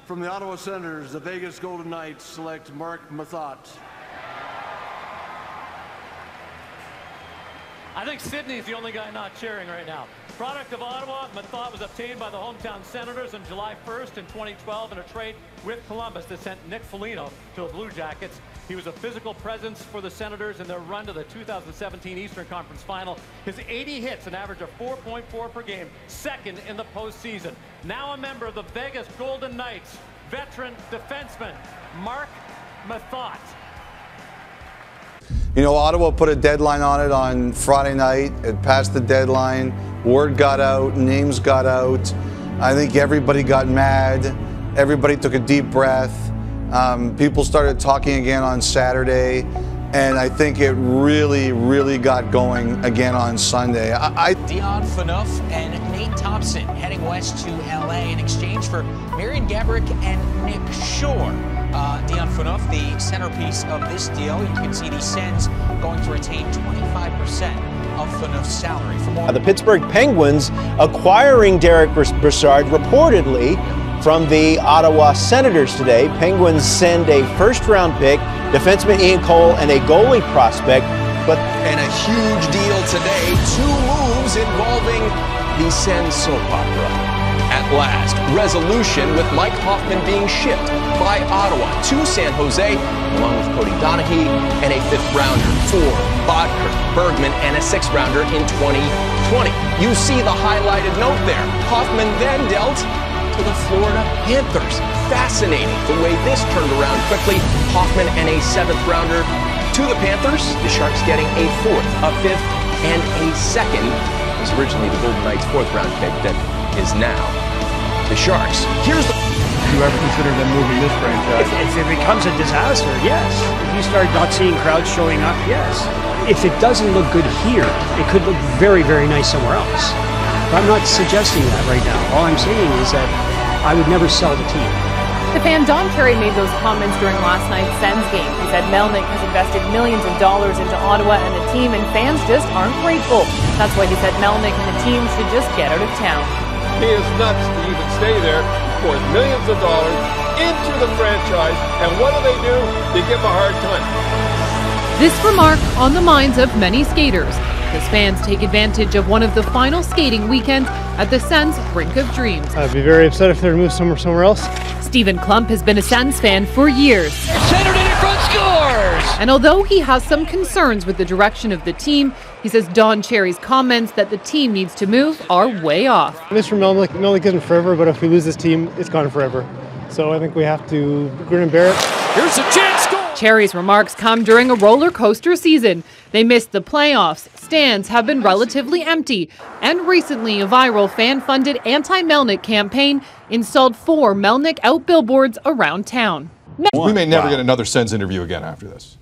From the Ottawa Senators, the Vegas Golden Knights select Mark Mathot. I think Sydney's the only guy not cheering right now. Product of Ottawa, Mathot was obtained by the hometown Senators on July 1st in 2012 in a trade with Columbus that sent Nick Foligno to the Blue Jackets. He was a physical presence for the Senators in their run to the 2017 Eastern Conference Final. His 80 hits, an average of 4.4 per game, second in the postseason. Now a member of the Vegas Golden Knights, veteran defenseman Mark Mathot. You know, Ottawa put a deadline on it on Friday night. It passed the deadline. Word got out. Names got out. I think everybody got mad. Everybody took a deep breath. People started talking again on Saturday. And I think it really, really got going again on Sunday. Dion Phaneuf and Nate Thompson heading west to L.A. in exchange for Marian Gaborik and Nick Shore. Dion Phaneuf, the centerpiece of this deal. You can see the Sens going to retain 25% of Phaneuf's salary. For more, the Pittsburgh Penguins acquiring Derek Brassard reportedly from the Ottawa Senators today. Penguins send a first-round pick, defenseman Ian Cole, and a goalie prospect. And a huge deal today. 2 moves involving the Sens soap opera. At last, resolution with Mike Hoffman being shipped by Ottawa to San Jose, along with Cody Donaghy and a 5th rounder for Bodker, Bergman, and a 6th rounder in 2020. You see the highlighted note there. Hoffman then dealt to the Florida Panthers. Fascinating the way this turned around quickly. Hoffman and a 7th rounder to the Panthers. The Sharks getting a 4th, a 5th, and a 2nd. It was originally the Golden Knights' 4th round pick that is now the Sharks. Here's the... Do you ever consider them moving this franchise? If it becomes a disaster, yes. If you start not seeing crowds showing up, yes. If it doesn't look good here, it could look very, very nice somewhere else. But I'm not suggesting that right now. All I'm saying is that I would never sell the team. The fan Don Cherry made those comments during last night's Sens game. He said Melnyk has invested millions of dollars into Ottawa and the team, and fans just aren't grateful. That's why he said Melnyk and the team should just get out of town. He is nuts to even stay there. He pours millions of dollars into the franchise, and what do? They give him a hard time. This remark on the minds of many skaters as fans take advantage of one of the final skating weekends at the Sens' Rink of Dreams. I'd be very upset if they were moved somewhere else. Stephen Klump has been a Sens fan for years. Centered in front, scores! And although he has some concerns with the direction of the team, he says Don Cherry's comments that the team needs to move are way off. This for Melnyk. Melnyk isn't forever, but if we lose this team, it's gone forever. So I think we have to grin and bear it. Here's a chance, score! Cherry's remarks come during a roller coaster season. They missed the playoffs, stands have been relatively empty, and recently a viral fan-funded anti-Melnyk campaign installed 4 Melnyk out billboards around town. We may never get another Sens interview again after this.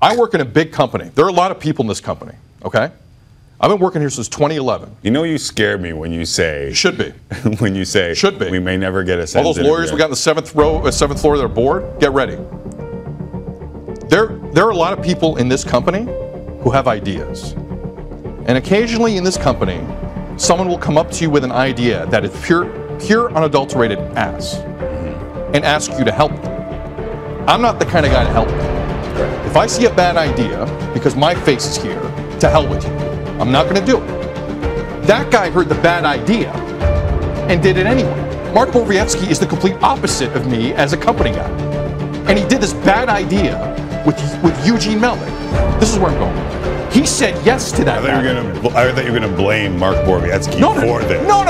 I work in a big company. There are a lot of people in this company, okay? I've been working here since 2011. You know, you scare me when you say... Should be. When you say... Should be. We may never get a Sens all those lawyers we got in the 7th floor of their board, get ready. There are a lot of people in this company who have ideas. And occasionally in this company, someone will come up to you with an idea that is pure unadulterated ass and ask you to help them. I'm not the kind of guy to help them. If I see a bad idea, because my face is here, to hell with you. I'm not going to do it. That guy heard the bad idea and did it anyway. Mark Borowiecki is the complete opposite of me as a company guy. And he did this bad idea with Eugene Melnyk. This is where I'm going. He said yes to that. I thought you were going to blame Mark Borowiecki for this. No.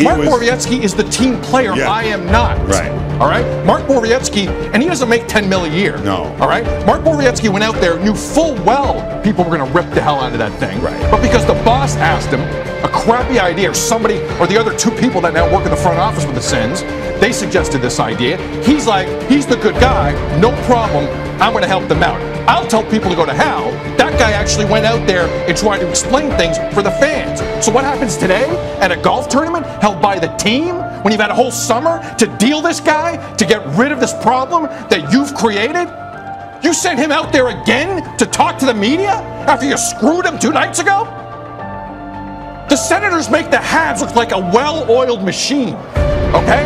Mark Borowiecki is the team player. Yeah. I am not. Right. All right? Mark Borowiecki, and he doesn't make $10 million a year. No. All right? Mark Borowiecki went out there, knew full well people were going to rip the hell out of that thing. Right. But because the boss asked him a crappy idea, or somebody, or the other 2 people that now work in the front office with the Sens, they suggested this idea. He's like, he's the good guy, no problem, I'm going to help them out. I'll tell people to go to hell. That guy actually went out there and tried to explain things for the fans. So what happens today at a golf tournament held by the team, when you've had a whole summer to deal this guy, to get rid of this problem that you've created? You sent him out there again to talk to the media after you screwed him 2 nights ago? The Senators make the Habs look like a well-oiled machine, okay?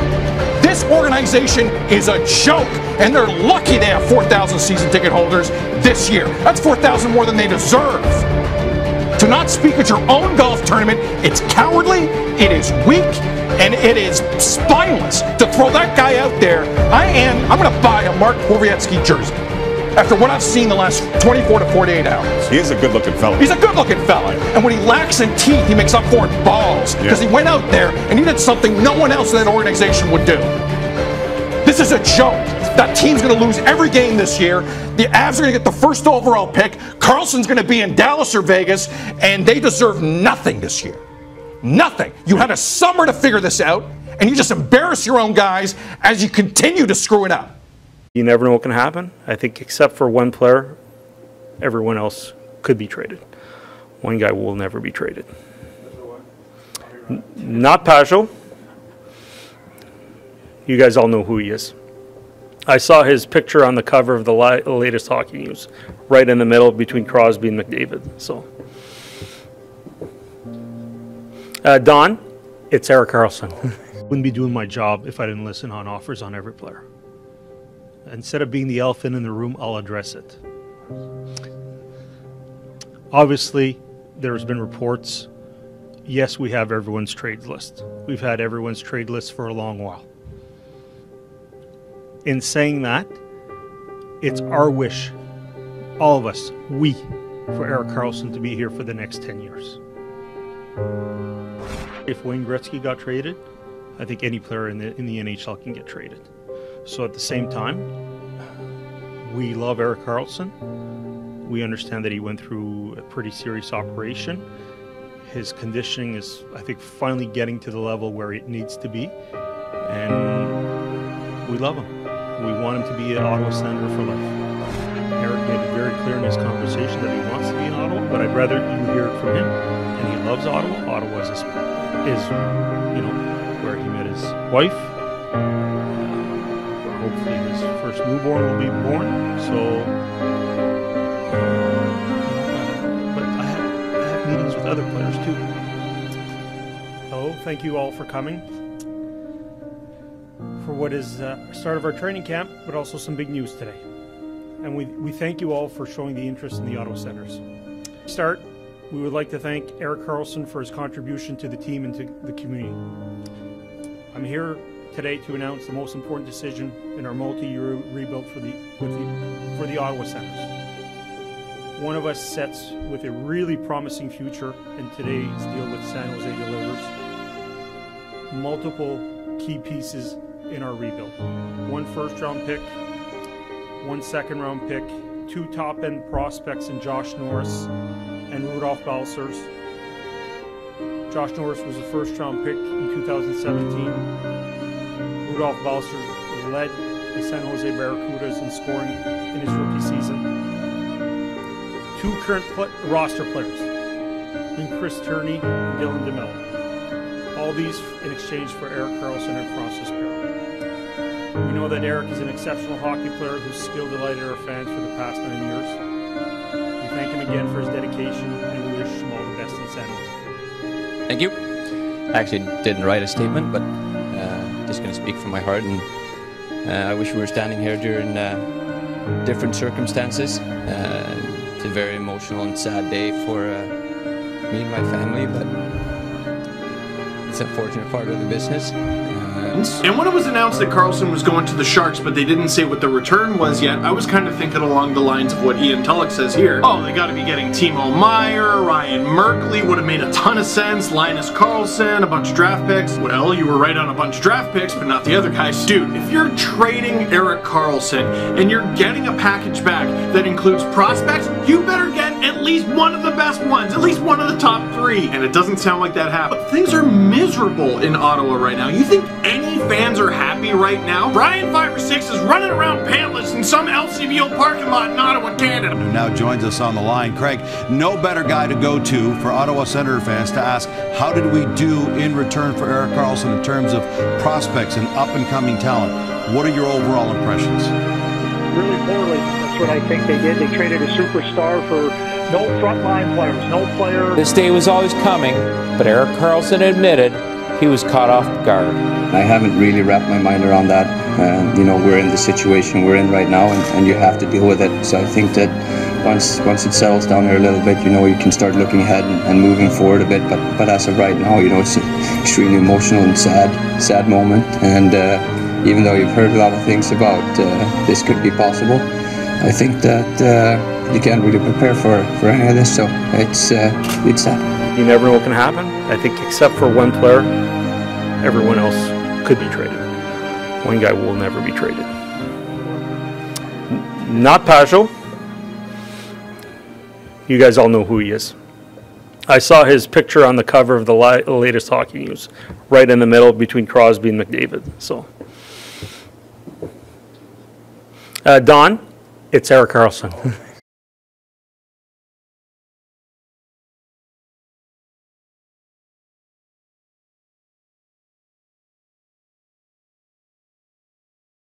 This This organization is a joke, and they're lucky they have 4,000 season ticket holders this year. That's 4,000 more than they deserve. To not speak at your own golf tournament, it's cowardly, it is weak, and it is spineless to throw that guy out there. I'm going to buy a Mark Borowiecki jersey after what I've seen the last 24 to 48 hours. He is a good-looking fella. He's a good-looking fella. And when he lacks in teeth, he makes up for it in balls. Because he went out there and he did something no one else in that organization would do. This is a joke. That team's going to lose every game this year. The Avs are going to get the first overall pick. Karlsson's going to be in Dallas or Vegas, and they deserve nothing this year. Nothing. You had a summer to figure this out, and you just embarrass your own guys as you continue to screw it up. You never know what can happen. I think except for one player, everyone else could be traded. One guy will never be traded. Not Pajot. You guys all know who he is. I saw his picture on the cover of the latest Hockey News, right in the middle between Crosby and McDavid. So, Don, it's Erik Karlsson. Wouldn't be doing my job if I didn't listen on offers on every player. Instead of being the elephant in the room, I'll address it. Obviously, there's been reports. Yes, we have everyone's trade list. We've had everyone's trade list for a long while. In saying that, it's our wish, all of us, we, for Erik Karlsson to be here for the next 10 years. If Wayne Gretzky got traded, I think any player in the NHL can get traded. So at the same time, we love Erik Karlsson. We understand that he went through a pretty serious operation. His conditioning is, I think, finally getting to the level where it needs to be. And we love him. We want him to be an Ottawa Senator for life. Erik made it very clear in his conversation that he wants to be in Ottawa, but I'd rather you hear it from him. And he loves Ottawa. Ottawa is where he met his wife. Hopefully his first newborn will be born. So, but I have meetings with other players too. Hello, thank you all for coming for what is the start of our training camp, but also some big news today. And we thank you all for showing the interest in the Ottawa Senators. To start, we would like to thank Erik Karlsson for his contribution to the team and to the community. I'm here today to announce the most important decision in our multi-year rebuild for the Ottawa Senators. One of us sets with a really promising future, and today's deal with San Jose delivers multiple key pieces in our rebuild. 1 first-round pick, 1 second-round pick, 2 top-end prospects in Josh Norris and Rudolph Balcers. Josh Norris was a first-round pick in 2017. Rudolph Balcers led the San Jose Barracudas in scoring in his rookie season. 2 current roster players, in Chris Turney and Dylan DeMello. All these in exchange for Erik Karlsson and Francis Perrin. We know that Erik is an exceptional hockey player whose skill delighted our fans for the past 9 years. We thank him again for his dedication, and we wish him all the best in San Jose. Thank you. I actually didn't write a statement, but just going to speak from my heart, and I wish we were standing here during different circumstances. It's a very emotional and sad day for me and my family, but it's an unfortunate part of the business. And when it was announced that Karlsson was going to the Sharks, but they didn't say what the return was yet, I was kind of thinking along the lines of what Ian Tulloch says here. Oh, they got to be getting Timo Meier, Ryan Merkley would have made a ton of sense, Linus Karlsson, a bunch of draft picks. Well, you were right on a bunch of draft picks, but not the other guys. Dude, if you're trading Erik Karlsson and you're getting a package back that includes prospects, you better get at least one of the best ones, at least one of the top 3. And it doesn't sound like that happened. But things are miserable in Ottawa right now. You think any fans are happy right now? Brian 5 or 6 is running around pantless in some LCBO parking lot in Ottawa, Canada. Who now joins us on the line. Craig, no better guy to go to for Ottawa Senator fans to ask, how did we do in return for Erik Karlsson in terms of prospects and up-and-coming talent? What are your overall impressions? Really poorly. That's what I think they did. They traded a superstar for no frontline players, no player. This day was always coming, but Erik Karlsson admitted he was caught off guard. I haven't really wrapped my mind around that. You know, we're in the situation we're in right now, and you have to deal with it. So I think that once it settles down there a little bit, you know, you can start looking ahead and moving forward a bit. But as of right now, you know, it's an extremely emotional and sad moment. And even though you've heard a lot of things about this could be possible, I think that you can't really prepare for any of this. So it's sad. You never know what can happen. I think except for one player, everyone else could be traded. One guy will never be traded. Not Pajot. You guys all know who he is. I saw his picture on the cover of the latest Hockey News, right in the middle between Crosby and McDavid. So, Don, it's Erik Karlsson.